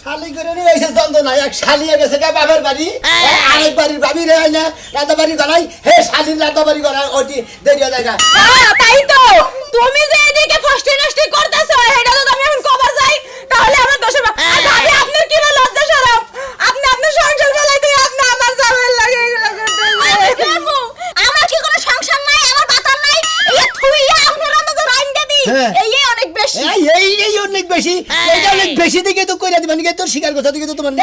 শালি করে নিয়ে এসে দ্বন্দ্ব নাই, এক শালিয়ে গেছে গা বাবার বাড়ি, আরেক বাড়ির বাবি রে না রাধা বাড়ি গলাই, হে শালির রাধা বাড়ি গলাই ওটি দেরিয়া জায়গা। তাই তো তুমি যে এদিকে ফষ্টি নষ্টি করতেছো এটা তো আমি এখন কবার যাই, তাহলে আমার দোষের আর ভাবি আপনার কি লজ্জা শরম, আপনি আপনার সংসার চালাইতে আপনি আমার জামাইয়ের লাগে এগুলো করতেছেন। আমার কি কোনো সংসার নাই, আমার বাতার নাই, এই থুইয়া আপনারা তো রাইন্দা দি এই অনেক বেশি, এই অনেক বেশি, এইটা অনেক বেশি দিকে তো কইরা দিবেন কি তোর শিকার কথা দিকে তো তোমার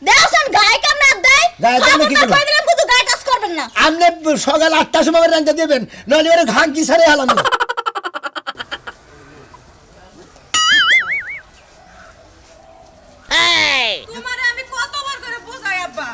দেওছেন গায় কেমন দেয়, গায়ে কেমনে কি করব, কই দিলাম কিন্তু গায় কাজ করবেন না। আপনি সকাল 8টার সময় রান্না দিবেন, নইলে ওরে ঘাম কি ছাড়ে হালাম। তোমারে আমি কতবার করে বুঝাই আব্বা,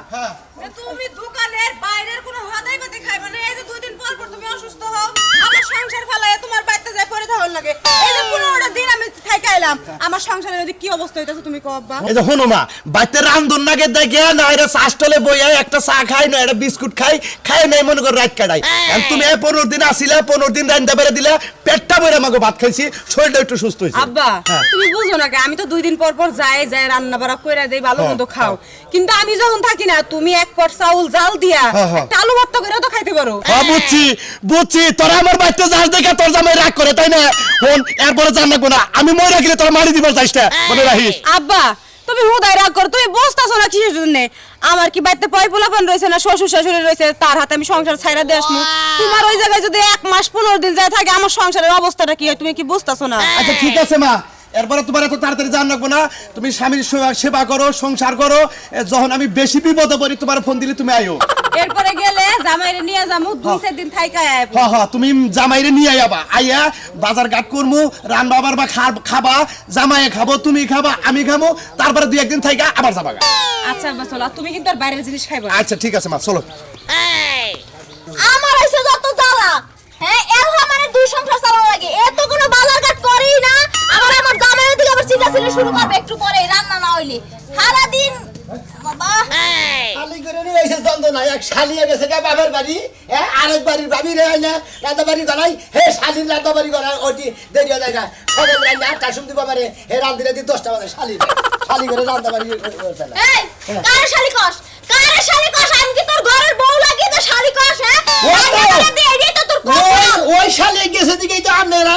তুমি দোকানের বাইরের কোনো হাদাই পাতি খাইবা না, এই যে 2 দিন পর পর তুমি অসুস্থ হও, আমার সংসার ফেলায় তোমার বাইতে যায় পড়ে থাকার লাগে, এই যে 15টা দিন আমি থাইকা এলাম, আমার সংসারের মধ্যে কি অবস্থা হইতাছে তুমি কও আব্বা। এই যে হনো মা, বাইতে রান্ধন নাগে দেখে না এরা চাষ্টলে বইয়া একটা চা খাই না এটা বিস্কুট খাই, খাই নাই মনে করে রাত কাটাই। আর তুমি এই 15 দিন আসিলা, 15 দিন রান্না বেড়ে দিলা, পেটটা ভরে মাগো ভাত খাইছি, শরীরটা একটু সুস্থ হইছে। আব্বা তুমি বুঝো না আমি তো 2 দিন পর পর যাই রান্না বাড়া কইরা দেই, ভালো মন্দ খাও, কিন্তু আমি যখন থাকি না তুমি এক পট চাউল জাল দিয়া একটা আলু ভর্তা করে তো খাইতে পারো। হ্যাঁ বুঝছি তোরা আমার বাইতে যাস দেখে তোর জামাই রাগ করে তাই না, ফোন এরপরে জান লাগবো না, আমি মরে গেলে তোরা মারি দিবার চাইস না, মনে রাখিস। আব্বা তুমি হুদাই রাগ করো, তুমি বুঝতাছো না কিসের জন্য, আমার কি বাইতে পয় পোলাপান রয়েছে না শ্বশুর শাশুড়ি রয়েছে, তার হাতে আমি সংসার ছাইরা দিয়ে আসবো, তোমার ওই জায়গায় যদি 1 মাস 15 দিন যায় থাকে আমার সংসারের অবস্থাটা কি হয় তুমি কি বুঝতাছো না। আচ্ছা ঠিক আছে মা, এরপরে তোমার এত তাড়াতাড়ি জান রাখবো না, তুমি স্বামীর সেবা করো, সংসার করো, যখন আমি বেশি বিপদে পড়ি তোমার ফোন দিলে তুমি আইও, এরপরে গেলে জামাইরে নিয়ে যামু 2-4 দিন থাইকা আইবো। হ্যাঁ তুমি জামাইরে নিয়ে আইবা, আইয়া বাজার ঘাট করমু, রান বাবার বা খাবা, জামাইয়ে খাবো, তুমি খাবা, আমি খাবো, তারপরে 2-1 দিন থাইকা আবার যাবা। আচ্ছা আব্বা চলো, তুমি কিন্তু আর বাইরের জিনিস খাইবা। আচ্ছা ঠিক আছে মা চলো। আমার এসে যত জ্বালা, হ্যাঁ এলহা মানে 2 সংসার চালানো লাগে, এত কোনো বাজার ঘাট করি না, আমার জামাইয়ের দিকে আবার চিল্লাচিল্লি শুরু করবে একটু পরে রান্না না হইলে, সারা দিন বাবা শালি করে নিয়ে এসে দ্বন্দ্ব নাই, এক শালিয়ে গেছে গা বাবার বাড়ি, আরেক বাড়ির বাবি রে না রাধা বাড়ি গলাই, হে শালির রাধা বাড়ি গলাই ওটি দেরিয়া জায়গা, সকাল রান্না 8টার সময় দিবা পারে, হে রান্ধিরে দি 10টা বাজে, শালি করে রাধা বাড়ি ফেলা। এই কারে শালি কস, আমি কি তোর ঘরের বউ লাগি যে শালি কস, হ্যাঁ এই তো তোর ওই শালি গেছে দিকেই তো আপনারা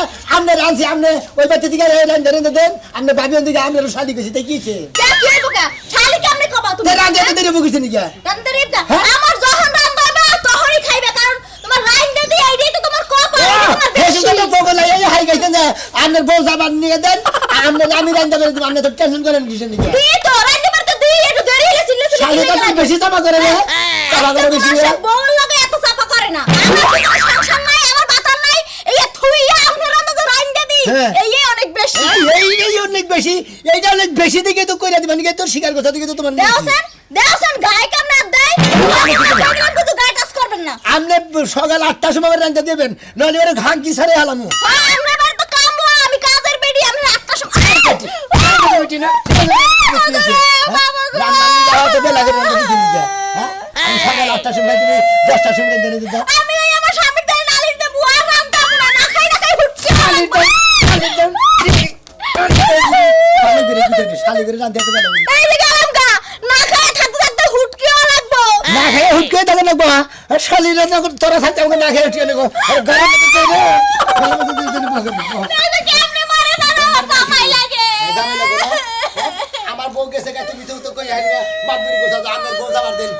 আনছি, আপনি ওই বাচ্চা দিকে রান্ধে দেন, আপনি বাবি দিকে আপনার শালি গেছে তাই কিছে কি হইব কা শালি কেমনে কবা তুমি, রান্ধে দেরি বকিছে নাকি রান্ধরে না আমার যখন রান্না হবে তখনই খাইবে, কারণ তোমার রাইন্দা দি এইটাই তো তোমার কপাল, তোমার বেশি তো বগলে এই হাই গাইতে না, আপনার বউ জামান নিয়ে দেন, আমি রান্ধা করে দিব, আপনি তো টেনশন করেন কিসের নাকি দি তো রাইন্দা পারতে দি একটু দেরি হইলে শালি তো বেশি চাপা করে না, চাপা করে বেশি বউ লাগে এত চাপা করে না, আমার কি সংসার নাই, আমার বাতার নাই, এই থুইয়া আপনারা তো রাইন্দা দি এই অনেক বেশি, এই অনেক বেশি, এইটা অনেক বেশি দিকে তো কইরা দিবেন কি তোর শিকার কথা দিকে তো তোমার দেওছেন গায় কেমন দেয়, কিন্তু গায় কাজ করবেন না। আপনি সকাল 8টার সময় রান্না দিবেন, নইলে ওরে ঘাম কি ছাড়ে হালাম। আমরা বাড়ি তো কামো, আমি কাজের বেডি, আমরা 8টার সময় ওইটি না আমি সকাল 8টার সময় তুমি 10টার সময় রান্না দিতে, আমি আমার স্বামীর দাই নালিশ দেব আর রান্না না না খাই হুটছে শালি করে রান্না দিতে পারবো এই যে গেলাম গা, না খাই থাকতে হুটকিও লাগবো, না খেয়ে হুটকে তখন লাগবো, শালি রান্না তোরা থাকতে আমাকে না খেয়ে উঠিয়ে নেবো, কেমনে মারে না আমার জামাই লাগে, আমার বউ গেছে তুমি তো কই হাইবা বাবুরি কোথা তো আমার বউ যাবার দিন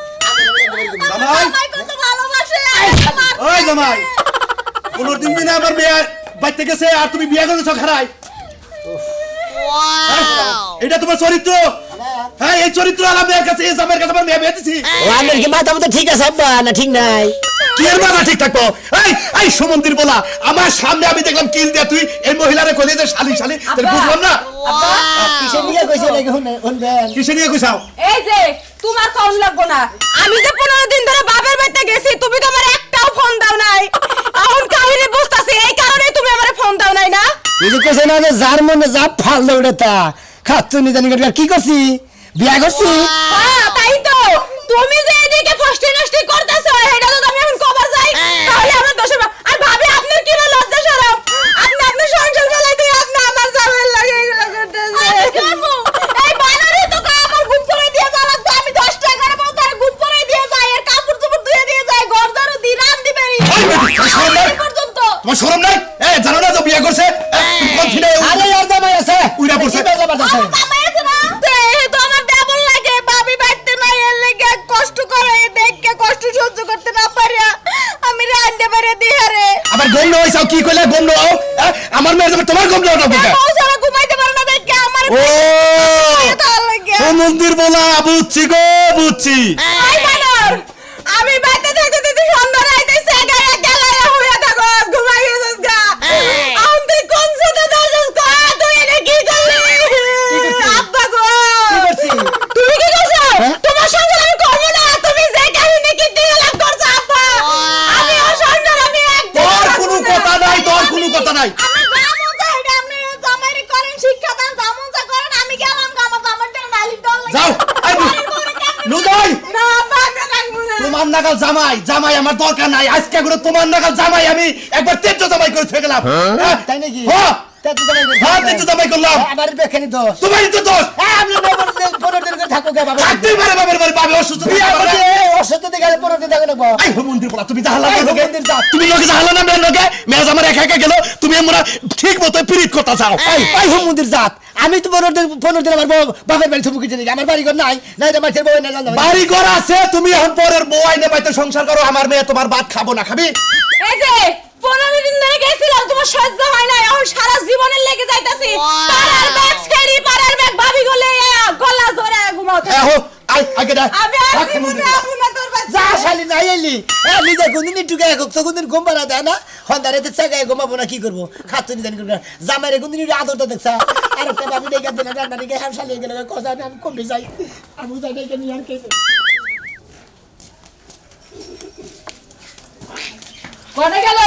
জামাই কত ভালোবাসে, ওই জামাই 15 দিন দিনে আবার বিয়ে বাইতে গেছে আর তুমি বিয়ে করেছো খারাই, এটা তোমার চরিত্র, হ্যাঁ এই চরিত্র আলামের কাছে এই জামাইয়ের কাছে আমার মেয়ে বেঁধেছি, ওয়ানের কি মাথা মতো ঠিক আছে আব্বা না ঠিক নাই, কি এর মাথা ঠিক থাকবো, এই সুমন্দির বলা আমার সামনে আমি দেখলাম কিল দিয়া তুই এই মহিলারে কইলে যে শালি তাহলে বুঝলাম না কিসে নিয়ে কইছে নাকি শুনবেন কিসে নিয়ে কইছাও, এই যে তোমার ফোন লাগবো না, আমি যে 15 দিন ধরে বাবার বাড়িতে গেছি তুমি তো আমার একটাও ফোন দাও নাই, এখন কাহিনী বুঝতাছি এই কারণে তুমি আমারে ফোন দাও নাই না, এই যে কইছে না যে যার মনে যা ফাল দৌড়ে তা খাচ্ছ নি জানি কি করছি বিয়া করছি, তাই তো তুমি যে এদিকে ফষ্টি নষ্টি করতেছো এটা তো আমি এখন কবার যাই, তাহলে আমার দোষের আর ভাবি আপনার কি লজ্জা শরম, আপনি আপনার সংসার চালাইতে আপনি আমার জামাইয়ের লাগে এগুলো করতেছেন, এই বানারে তো নাই জানো না যে বিয়ে করছে তুমি কনফিডে আরে আর জামাই আছে উইরা পড়ছে। কি বেলা বাতাছে জামাই আছে না তো আমার কেমন লাগে ভাবি বাইতে নাই এর লাগি কষ্ট করে দেখকে কষ্ট সহ্য করতে না পারিয়া আমি রাঁধতে পারে দিহারে আবার গন্ধ হইছাও কি কইলা গন্ধ হও আমার মেয়ে যাবে তোমার গন্ধ হও না সারা ঘুমাইতে পারে না দেখকে আমার ও ভালো লাগে ও মন্দির বলা বুঝছি গো বুঝছি আই বানর আমি বাইতে থাকতে দিদি সুন্দর আইতেছে গায়া গেলায়া হইয়া থাকো ঘুমাই গেছস গা আমি কোন সাথে দাসস গা তুই এটা কি করলি আব্বা গো কি করছি তুমি কি করছো হ্যাঁ? তোমার সঙ্গে আমি করব না তুমি যে কাহিনী কি দিয়ে লাভ করছো আব্বা আমি ওর সঙ্গে আমি একদম তোর কোনো কথা নাই তোর কোনো কথা নাই আমি জামু যা এটা আপনি জামাইরে করেন শিক্ষা দান জামু যা করেন আমি গেলাম গা আমার জামাইটা নালি ডল লাগে যাও আই লুদাই না বাবা রাখবো না তোমার নাগাল জামাই জামাই আমার দরকার নাই আজকে করে তোমার নাগাল জামাই আমি একবার তেজ্য জামাই করে থেকে গেলাম হ্যাঁ? তাই নাকি হ্যাঁ তেজ্য জামাই করছি। হ্যাঁ তেজ্য জামাই করলাম আমার বেখানি দোষ তোমারই তো দোষ আমি 15 দিন করে থাকো গে বাবা থাকতেই পারে বাবার বাড়ি পাবে অসুস্থ বিয়া থাকতে পারে। করতে অসুস্থ দেখে 15 দিন থাকো লাগবো আই হো মন্দির বলা তুমি জাহালা আই হো লোকে মন্দির যা। তুমি লোকে জাহালা না মেয়ের লোকে মেয়ে আমার একা একা গেল তুমি আমরা ঠিক মতো পিরিত করতে চাও আই হো মন্দির জাত আমি তো 15 দিন আমার বাবার বাড়ি থুবুকি জানি আমার বাড়ি ঘর নাই নাই রে মাছের বউ না জানো বাড়ি ঘর আছে তুমি এখন পরের বউ আইনে বাইতে সংসার করো আমার মেয়ে তোমার ভাত খাবো না খাবি এই যে 15 দিন ধরে গেছিলাম তোমার সহ্য হয় না এখন সারা জীবনের লেগে যাইতাছি পাড়ার ব্যাগ ছেড়ি পাড়ার ব্যাগ ভাবি গলে গলা ধরে ঘুমাতে এহো আই আগে দা আমি আর জীবনে আপু না তোর বাচ্চা যা শালি নাই এলি নিজে কোনদিন একটু গায়ে তো কোনদিন ঘুম পাড়া দেয় না হন্দারে চাগায় ঘুমাবো না কি করবো খাচ্ছি জানি করবো জামাইরে কোনদিন একটু আদরটা দেখছা আর একটা ভাবি দেখে দিন রান্না দেখে হ্যাঁ শালিয়ে গেলে কথা আমি কমে যাই আমি যাই দেখে নিয়ে আর কে কোনে গেল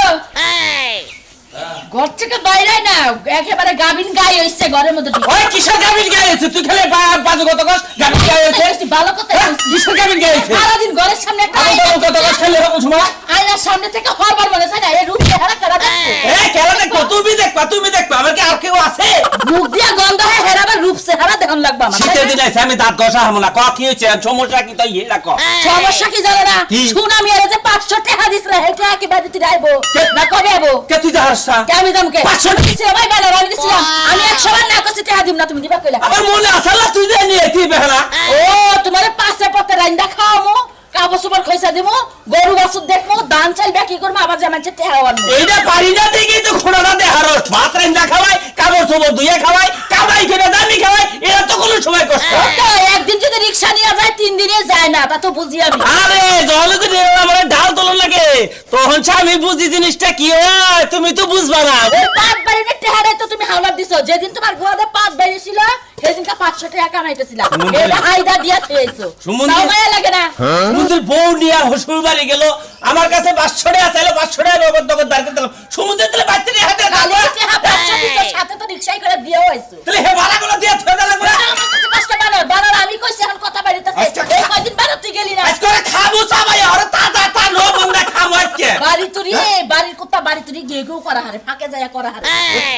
ঘর থেকে বাইরে না একেবারে গাবিন গাই হইছে ঘরের মধ্যে ওই কিসের গাবিন গাইছে তুই খালি বাজু কত কস গাবিন গাইছে ভালো কথা কিসের গাবিন গাইছে সারাদিন ঘরের সামনে একটা আমি তো কত কস খেলে হবে সময় আয়নার সামনে থেকে হরবার মনে চায় না এই রূপ চেহারা করা দেখো এই খেলা দেখো তুমি দেখবা আমার কি আর কেউ আছে মুখ দিয়া গন্ধ হয় হেরাবার রূপ চেহারা দেখান লাগবে আমার শীতের দিন আছে আমি দাঁত ঘষা হামলা ক কি হইছে সমস্যা কি তাই রাখো সমস্যা কি জানো না কি? সুনামি এর যে 500 টাকা দিছিল হেটা কি বাড়িতে আইবো না কবে আইবো কে তুই যাহারসা কে আমি দামকে 500 টাকা দিছিল ভাই বেলা আমি দিছিলাম আমি 100 বার না কইছি টাকা দিম না তুমি দিবা কইলা আমার মনে আসালা তুই যে নিয়ে তুই বেহলা ও তোমারে পাশে পথে রাইন্দা খাওয়ামো কাপড় চোপড় খইসা দিমু গরু বাছুর দেখমু ধান চাল বিক্রি করমু আবার জামাইছে টেহা আনমু এইটা পারি না দেখি তো খোড়াটা দে হারস ভাত রাইন্দা খাওয়াই কাপড় চোপড় ধুইয়া খাওয়াই কামাই করে দামি খাওয়াই এরা তো কোনো সময় কষ্ট তো একদিন যদি রিকশা নিয়ে যায় 3 দিনে যায় না তা তো বুঝি আমি আরে জলে তো আমার ঢাল তোলন লাগে তখন আমি বুঝি জিনিসটা কি হয় তুমি তো বুঝবা না ওই পাট বাড়িতে টেহারে তো তুমি হাওলা দিছো যেদিন তোমার গোয়াতে পাট বাড়ি ছিল সেদিনটা 500 টাকা কামাইতেছিলা সুমন এটা হাইদা দিয়া থইছো সুমন তাও মায়া লাগে না সমুদ্রের বউ নিয়ে হসুর বাড়ি গেল আমার কাছে 500 টাকা চাইলো 500 টাকা নগদ নগদ দাঁড় করে দিলাম সমুদ্রের তাহলে বাচ্চা নিয়ে হাতে কালি টেহা 500 দিছো সাথে তো রিকশাই করে দিও হইছো তাহলে হে ভাড়াগুলো দিয়ে থয়ে দিলাম আমার কাছে কষ্ট বানাও বানাও আমি কইছি এখন কথা বাড়িতেছে আচ্ছা, এই কয়দিন বাড়া তুই গেলি না আজকে খাবো চাবাই আরে তাজা তা নো বন্ধা খাবো আজকে বাড়ি তুরি বাড়ির কুত্তা বাড়ি তুরি গিয়ে গিয়েও করা হারে ফাঁকে যায় করা হারে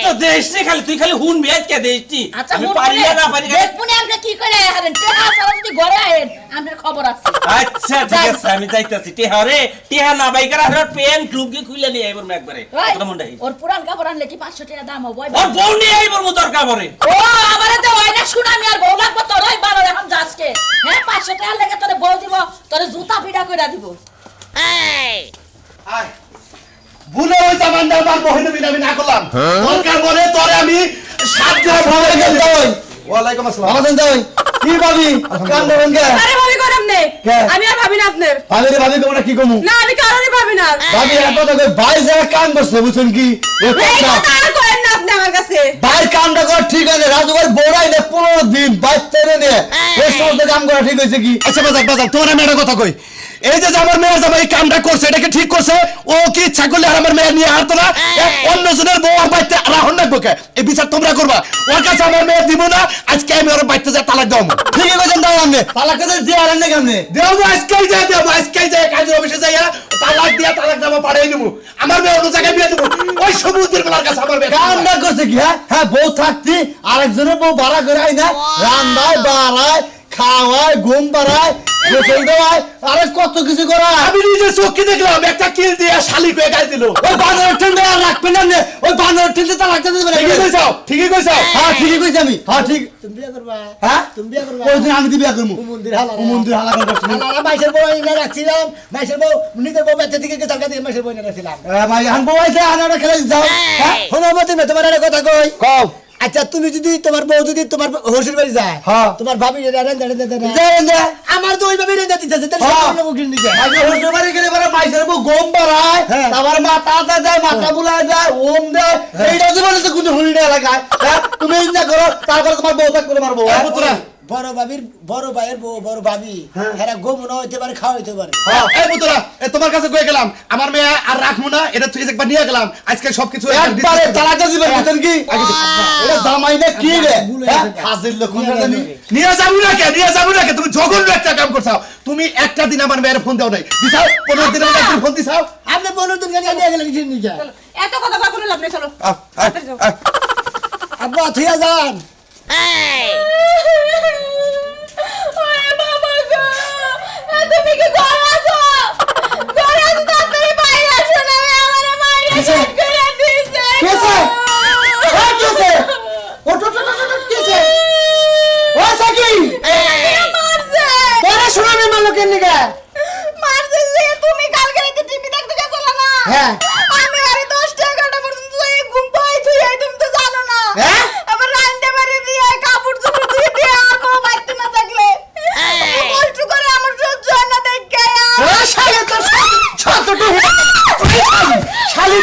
তো দেশনি খালি তুই খালি হুন মেজ কে দেশনি আচ্ছা আমি মন পারি করে না পারি না দেখবুনি আপনি কি করে হারেন টেহা ছাড়া যদি ঘরে আয়েন আমাদের খবর আছে আচ্ছা ঠিক আছে আমি যাইতাছি টিহা রে টিহা না বাইকার আর পেন টুকি খুলে নিয়ে আইবর একবারে ওই, কথা মন রাখি ওর পুরান কাপড় আনলে কি 500 টাকা দাম হবে ওর বউ নিয়ে আইবর মু দরকার পড়ে ও আমারে তো ওই না শুনামি আর বউ লাগবো তোর ওই বারো এখন যাসকে হ্যাঁ 500 টাকা লাগে তোরে বউ দিব তোরে জুতা পিটা কইরা দিব আয় ভুলে ওই জামানটা আমার বহিনে বিনামি না করলাম দরকার বলে তোরে আমি 7 জন ভাবে গেল ওয়ালাইকুম আসসালাম আমার যাই কি ভাবি কান দেবেন কে আরে ভাবি করেন নে কে? আমি আর ভাবি না আপনার ভাবি রে ভাবি তোমরা কি কমু না আমি কারণে ভাবি না ভাবি এক কথা কই ভাই যা কান করছে বুঝছেন কি এই কথা আর করেন না আপনি আমার কাছে ভাই কামটা কর ঠিক আছে রাজু ভাই বড়াই না 15 দিন বাইতে নে এই সমস্ত কাম করা ঠিক হইছে কি আচ্ছা বাজার তোমার আমি একটা কথা কই এই যে আমার মেয়ের জামাই এই কামটা করছে এটাকে ঠিক করছে ও কি ইচ্ছা করলে আর আমার মেয়ে নিয়ে হারতো না অন্য জনের বউ আর বাইতে রাহন রাখবো কে এই বিচার তোমরা করবা ওর কাছে আমার মেয়ে দিব না আজকে আমি ওর বাইতে যা তালাক দাও ঠিক আছে দাও আমনে তালাক কাছে দিয়ে আরেন না কেমনে দেবো আজকেই যাই কাজের অফিসে যাইয়া তালাক দিয়া তালাক দামা পাঠিয়ে দেবো আমার মেয়ে অন্য জায়গায় বিয়ে দেবো ওই সমুদ্রের বেলার কাছে আমার মেয়ে কামটা করছে কি হ্যাঁ বউ থাকতি আরেকজনের বউ ভাড়া করে আই না রান্দায় বাড়ায় খাওয়ায় ঘুম পাড়ায় গোসল দেওয়ায় আরে কত কিছু করা আমি নিজে চোখে দেখলাম একটা কিল দিয়ে শালি কয়ে গাল দিল ওই বানর ঠেলে আর রাখবেন না ওই বানর ঠেলে তা রাখতে দিবেন ঠিকই কইছাও হ্যাঁ ঠিকই কইছি আমি হ্যাঁ ঠিক তুমি বিয়ে করবা হ্যাঁ তুমি বিয়ে করবা ওই দিন আমি বিয়া করব মন্দির হালা মন্দির হালা করে হালা মাইশের বউ এনে রাখছিলাম মাইশের বউ নিজের বউ বাচ্চা থেকে গেছে কালকে মাইশের বউ এনে রাখছিলাম ভাই হান বউ আইছে আনারা খেলে যাও হ্যাঁ শোনো মতে তোমার একটা কথা কই কও আচ্ছা তুমি যদি তোমার বউ যদি তোমার হসির বাড়ি যায় হ্যাঁ। তোমার ভাবি আমার তো ওইভাবে রেঁধে দিতেছে হ্যাঁ। আগে হসুর বাড়ি গেলে পরে মাইসের বউ গম বাড়ায় হ্যাঁ। তারপর মাথা যায় মাথা বুলায় যায় ওম দেয় এইটা যে বলেছে কোন হরিণা এলাকায় হ্যাঁ তুমি এই না করো তারপরে তোমার বউ থাক করে মারবো হ্যাঁ পুত্রা বড় ভাবির বড় ভাইয়ের বউ বড় ভাবি এরা গোমনা হইতে পারে খাওয়া হইতে পারে হ্যাঁ এই পুত্রা তোমার কাছে কয়ে গেলাম আমার মেয়ে আর রাখবো না এটা তুই একবার নিয়ে গেলাম আজকে সবকিছু একবারে তালাটা দিবেন বুঝেন কি এটা জামাই না কি রে হাজির লোক নিয়ে যাবো না কে তুমি জঘন্য একটা কাম করছাও তুমি একটা দিন আমার মেয়ের ফোন দাও নাই দিছাও 15 দিনের মধ্যে ফোন দিছাও আপনি 15 দিন নিয়ে গেলেন কি নিয়ে যায় এত কথা কখনো লাভ নেই, চলো। আব্বা থিয়া যান ওরে বাবা গো, তুমি কি ঘরে আছো? ঘরে আছো, তাড়াতাড়ি বাইরে আসো না, আমারে মাইরে কিসে? শেষ করে দিয়েছে। কিসে? হ্যাঁ, কিসে? ওঠ কিসে ও সাকি মারছে। তোরা শোনাবে মালকের নিগা মারছে যে তুমি কালকে রাতে টিভি দেখতে গেছিলা না? হ্যাঁ। আমি আরে 10টা 11টা পর্যন্ত এই ঘুম পাই তুই তুমি তো জানো না। হ্যাঁ? আবার রান্না বাড়ি দিয়ে কাপড় চোপড় ধুয়ে দিয়ে আর বউ বাড়িতে না থাকলে আমি কষ্ট করে আমার সহ্য হয় না দেখে ও শালি তোর ছোটটু শালি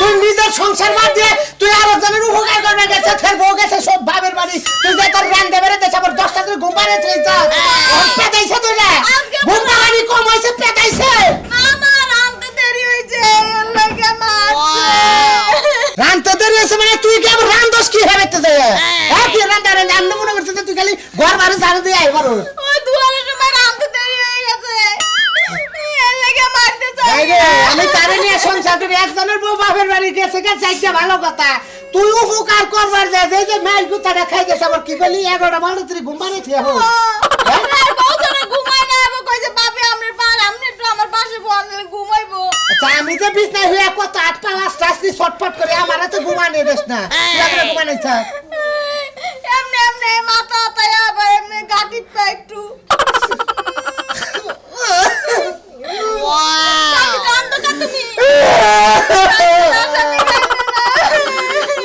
তুই নিজের সংসার বাদ দিয়ে তুই আর একজনের উপকার করবে গেছে ফের বউ গেছে সব বাবের বাড়ি তুই যে তোর রান দেবে দেশ আবার 10টা ধরে ঘুম পাড়ে তুইছা পেটাইছে তুই রে ঘুম পাড়ানি কম হয়েছে পেটাইছে আমার আনতে দেরি হয়েছে এর লাগে মারছে। রানতে দেরি হয়েছে মানে তুই কি আবার রান দোষ কি হেবেতে যায় হ্যাঁ কি রান দাঁড়ে আমি মনে করছি তুই খালি ঘর বাড়ি ঝাড়ু দিয়ে আইবার ওই দুয়ারের সময় আনতে দেরি হয়ে গেছে এর লাগে মারতে চাই আমি তারে নিয়ে সংসার করে একজনের বউ বাপের বাড়ি গেছে গেছে একটা ভালো কথা তুই উপকার করবার যায় যে মেল গুতাটা খাই গেছে আবার কি বলি 11টা বাজে তুই ঘুমানে থিয়া হো আর কৌশলে ঘুমাই না আবার কইছে বাপে আমনের পার আমনে একটু আমার পাশে বললে ঘুমাইবো। আচ্ছা আমি যে বিছনায় হইয়া কত 8 পা আস্তে ছটফট করে আমারে তো ঘুমানে দেস না তুই আমরা ঘুমানে চা এমনি এমনি মাথা তাই আবার এমনি গাটি পা একটু ওয়াও কান্দো না তুমি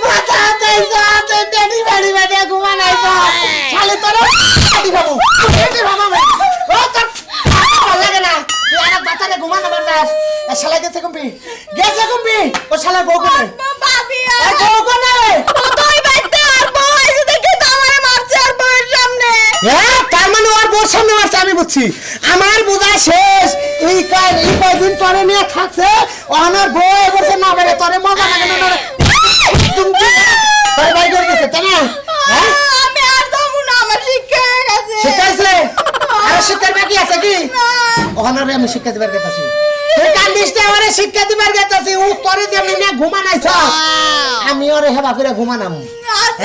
মাথা তাই সাথে দেনি বাড়ি বাড়ি ঘুমানাই তো শালে তোর দি বাবু দি বাবা ও তোর ভালো লাগে না তুই আর বাতারে ঘুমানো বারদাস শালা গেছে কম্পি ও শালা বউ করে বাবি এ বউ কোনে তুই বাইতে আর বউ আইছে দেখে তো আমারে মারছে আর বউয়ের সামনে। হ্যাঁ তার মানে ওর বউর সামনে মারছে আমি বুঝছি আমার বোঝা শেষ এই কয়দিন পরে নিয়ে থাকছে আমার বউ এবারে না বেরে তোরে মজা লাগে না তুমি বাই করে গেছে তাই না হ্যাঁ আমি আর যাবো না আমার শিক্ষা হয়ে গেছে। শিখাইছে আর শিক্ষার বাকি আছে কি ওখানে আমি শিক্ষা দিবার গেতাছি তুই কান্দিস না ওরে শিক্ষা দিবার গেতাছি ও তোরে যেমনি না ঘুমানাইছ আমি ওরে হেবা করে ঘুমানাম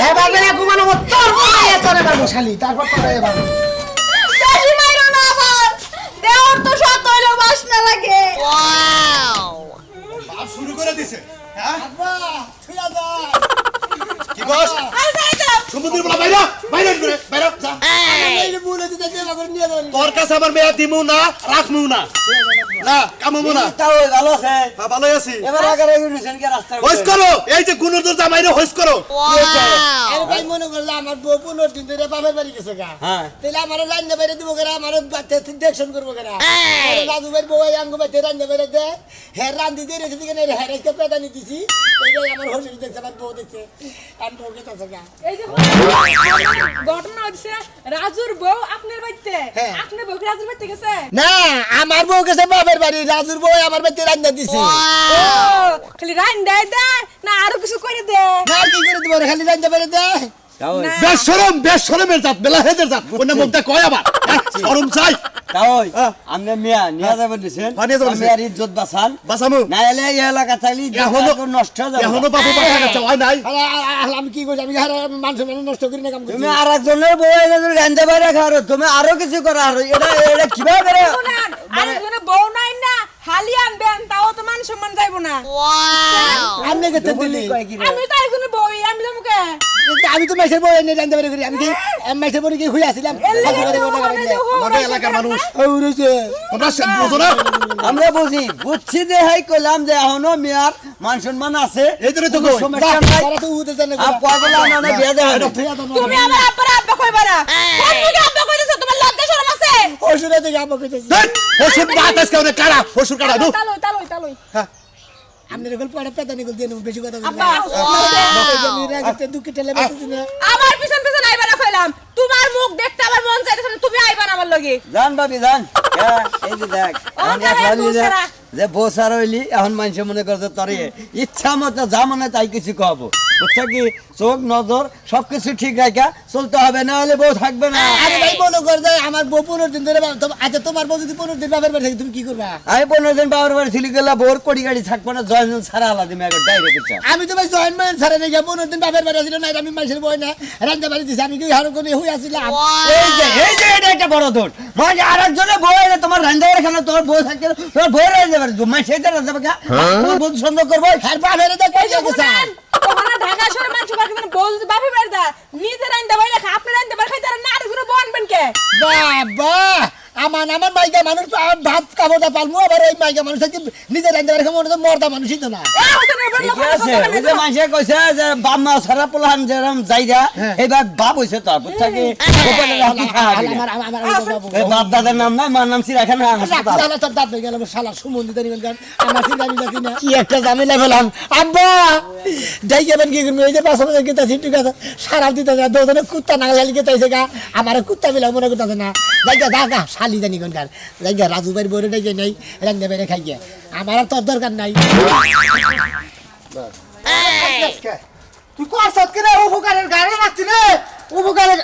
হেবা করে ঘুমানাম তোর বউয়ে তোরে বাবু শালি তারপর তোরে বাবু বেশি মাইরো না আবার দেওয়ার তো সত হইলো বাসনা লাগে। বাপ শুরু করে দিছে হ্যাঁ আব্বা তুই আদা কি কস আর যাই দাও সমুদ্রের বলা বাইরে যা এই বলে দিতে যে বাগর নিয়ে যান তোর কাছে আমার মেয়ে দিমু না রাখমু না না কামমু না তাও ভালো আছে হ্যাঁ ভালোই আছি এবার আগে গেছেন কি রাস্তা হইস করো এই যে গুনুর জামাইরে হইস করো আরে ভাই মনে করলে আমার বউ 15 দিন ধরে বাপের বাড়ি গেছে গা হ্যাঁ। তাহলে আমার রান্না বাইরে দিব কেন আমার বাচ্চা দেখশন করবো কেন দাদু ভাই বউ আঙ্গু বাচ্চা রান্না বাইরে দে হ্যাঁ রান্ধি দিয়ে রেখে দিকে হ্যাঁ রেখে পেদানি দিছি এইটাই আমার হসুর দেখছে আমার বউ দেখছে আমি বউ গেছে গা এই যে ঘটনা হচ্ছে রাজুর বউ আপনার বাড়িতে হ্যাঁ। আপনার বউ কি রাজুর বাড়িতে গেছে? না আমার বউ গেছে বাপের বাড়ি রাজুর বউ আমার বাচ্চা রান্না দিছে ও খালি রাইন দেয় দেয় না আরো কিছু করে দেয়? না কি করে দিব খালি রান্না বাইরে দে তাও না। বেশ শরমের জাত বেলা হেজের জাত ওনে মুখটা কয় আবার শরম চাই তাই হ্যাঁ। আপনি মিয়া নিয়ে যাবেন দিছেন হ্যাঁ, নিয়ে যাবেন আমি দিছেন। আর ইজ্জত বাঁচান বাঁচামু। না এলে এই এলাকা চাইলি এখনো- নষ্ট হয়ে যাবে এখনো বাপু বাসা গেছে হয় নাই আমি কি করছি আমি মানুষ নষ্ট করি না কাম করছি তুমি আর একজনের বউ এনে যদি রান্ধতে পারে খাওয়ারো তুমি আরো কিছু করো আর এটা কিভাবে করে শুনেন, আরেকজনে বউ নাই না হালি আনবেন তাও তো মান সম্মান যাইব না। আমি গেতে দিলি কয় কি রে? আমি তো আরেকজনে বউই আমি যাবো কে? আমি তো মেসের বই এনে জানতে পারি করি আমি কি মেসের বই কি হয়ে আসছিলাম এর লেগে তো ওখানে যে হোক আমাদের এলাকার মানুষ উড়েছে তোমরা সে বুঝো না আমরা বুঝছি যে হাই কইলাম যে এখনো মেয়ার মান সম্মান আছে এই জন্যই তো কোনো কই। সমস্যা নাই তারা তো উঠে জানে আর পাগলা মানে বিয়ে দেওয়া হবে। তুমি আমার আব্বার আব্বা কইবা না কোন মুখে আব্বা কইতেছো তোমার লজ্জা শরম আছে ওষুধে দেখে আব্বা কইতেছি ওষুধ বাতাস কেউ কারা ওষুধ কারা দু তালই তালই তালই আপনি রেগল পড়ে পেতা নিকল দিয়ে বেশি কথা আব্বা বলতে দুঃখে ঠেলে বেঁচেছি না আমার পিছন পিছন আইবা না কইলাম তোমার মুখ দেখতে আমার মন চাইতেছে না, তুমি আইবা না আমার লগে জান ভাবি জান এই যে দেখ ও আমি তাহলে একলা নিয়ে বউসারা। যে বসার হইলি এখন মানুষ মনে করছে তরে ইচ্ছা মতো যা মনে তাই কিছু কব বুঝছো কি চোখ নজর সবকিছু ঠিক রাখা চলতে হবে না হলে বউ থাকবে না আরে ভাই মনে কর যে আমার বউ 15 দিন ধরে আচ্ছা তোমার বউ যদি 15 দিন বাপের বাড়ি থাকে তুমি কি করবা আমি 15 দিন বাবার বাড়ি ছিলি গেলা বউর কোটি গাড়ি থাকবো না জয়জন ছাড়া আলাদা মেয়ে ডাইরেক্ট ইচ্ছা আমি তো ভাই জয়েন্টমেন্ট ছাড়া রেখে 15 দিন বাপের বাড়ি ছিল না আমি মানুষের বই না রান্না বাড়ি দিছি আমি কি হারো করে হয়ে আসছিলাম এই যে এটা একটা বড় দোষ মানে আরেকজনে বউ এনে তোমার রান্না করে খানা তোমার বউ থাকতে তোমার বউ রান্না পারে মানে সেটা রান্না পারে তোমার বউ সন্দেহ করবো আর বাপের তো কই গেছে শুনেন, ওখানে ঢাকা শহরে মানুষ বাকি মানে বউ যদি বাপে বাড়ি দেয় নিজে রান্দা বাড়ি রাখা আপনি রান্দা বাড়ি খাইতে আর না আরেকজনে বউ আনবেন কে? বাবা আমার মাইকা মানুষ ভাত কাপড়টা পালমু আবার ওই মাইকা মানুষ থেকে নিজে রান্না বাড়ি খাবো তো মর্দা মানুষই তো না এ হোসেনের বাড়ি ঠিকই লোকের আছে কথা ওই যে মানুষে কইছে যে বাপ মা সারা পোলাহান যেরকম যাইরা এইবার বাপ হইছে তো বুঝছা কি গোপালের হাতি খাওয়াবি না। এই বাপ দাদার নাম নাই মার নাম সিরাখা না হাসপাতাল। তোর দাঁত হয়ে গেল শালা সুমন্দির দাঁড়িয়ে গান আমার চিন্তা আমি বাকি না কি একটা ঝামেলা ফেলাম আব্বা যাই যাবেন কি করবো এই যে পাঁচ বছর গীতা ঠিক আছে সারা দিতে যা দুজনে কুত্তা নাগালি গেতাইছে গা আমার কুত্তা বিলা মনে করতেছে না জায়গা দাগা শালি জানি কোন গান জায়গা রাজু ভাই বড় ডাই নাই রান্না বেড়ে খাই গিয়া আমার আর তোর দরকার নাই তুই করছত কিনা উপকারের গাড়ি রাখছি রে উপকারের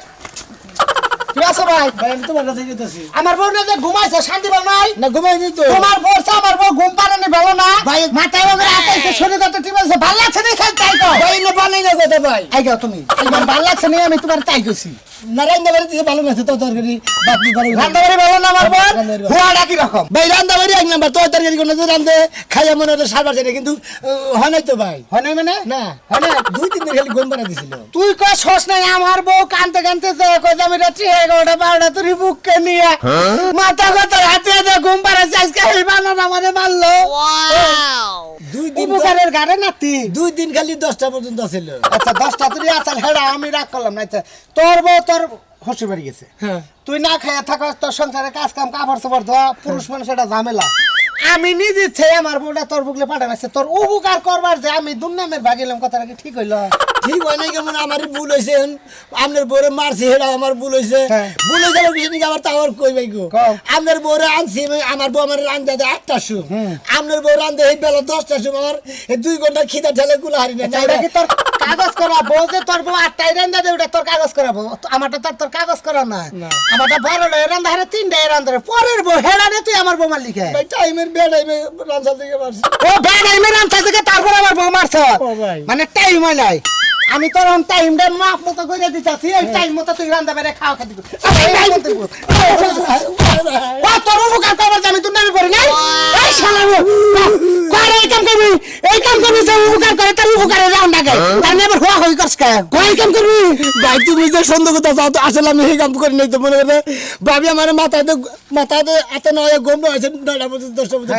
কি আছে ভাই ভাই আমি তোমার কাছে যেতেছি আমার বউ না যে ঘুমাইছে শান্তি পাও নাই না ঘুমাইনি তো তোমার বউছে আমার বউ ঘুম পারে না ভালো না ভাই মাথায় ওগরে আটাইছে শরীর কত ঠিক আছে ভালো লাগছে না খাই তাই তো ভাই না বানাই না কথা ভাই আই গাও তুমি আমার ভালো লাগছে না আমি তোমার তাই কইছি নারায়ণ দাবারে দিতে ভালো লাগছে তো তরকারি বাকি ভালো রান্দাবাড়ি ভালো না আমার বউ হুয়াটা কি রকম ভাই রান্দাবাড়ি এক নাম্বার তো তরকারি কোন রান্দে খাইয়া মনে হলো সারবার জানে কিন্তু হয় নাই তো ভাই হয় নাই মানে না হয় না 2-3 দিন খালি ঘুম পাড়া দিছিল তুই কই শোষ নাই আমার বউ কানতে কানতে কই আমি রাত্রি 11টা 12টা তুই বুককে নিয়ে মাথা কথা হাতে হাতে ঘুম পাড়া আজকে এই বানর আমারে মারলো দুই দিন উপকারের গাড়ে নাতি 2 দিন খালি 10টা পর্যন্ত ছিল আচ্ছা 10টা তুই আসাল হেডা আমি রাগ করলাম না আচ্ছা তোর বউ তোর হসে বাড়ি গেছে তুই না খাইয়া থাকস তোর সংসারে কাজ কাম কাপড় চোপড় ধোয়া পুরুষ মানুষ এটা ঝামেলা আমি নিজে ছেলে আমার বউটা তোর বুকলে পাঠাইছে তোর উপকার করবার যে আমি দুর্নামের ভাগিলাম কথাটা কি ঠিক হইল ঠিক হয় নাই কেমন আমারই ভুল হয়েছে আপনার বউরে মারছি হেরা আমার ভুল হয়েছে ভুল হয়েছে কিছু নাকি আবার তাও কই ভাই গো আপনার বউরে আনছি আমার বউ আমার রান্ধে দেয় 8টার সময় আপনার বউ রান্ধে এই বেলা 10টার সময় আমার 2 ঘন্টা খিদা ঠেলে কুলা হারি না ওটা কি তোর কাগজ করা বউ যে তোর বউ 8টায় রান্ধে দেয় ওটা তোর কাগজ করাবো আমারটা তোর কাগজ করা না আমারটা বড় লয় রান্ধা হারে 3টায় রান্ধে পরের বউ হেরা রে তুই আমার বউ মার লিখে ভাই টাইমের বেড়াইবে রান্না থেকে মারছি ও বেড়াইবে রান্না থেকে তারপর আমার বউ মারছ মানে টাইম হয় নাই আমি তোর টাইম দেন মাপ মতো করে দিতাছি এই টাইম মতো তুই রান্না বেড়ে খাওয়া খাতি ও তোর উপকার করবার আমি তুই নামে পড়ি নাই এই শালা করে এই কাম করবি যে উপকার করে তার উপকারে যাও না গে তার নেবার হওয়া হই করছ কে কই কাম করবি ভাই তুমি যে সন্দেহ কথা চাও তো আসলে আমি এই কাম করি নাই তো মনে করে ভাবি আমার মাথায় এত নয় গম হয়েছে 9টা পর্যন্ত 10টা পর্যন্ত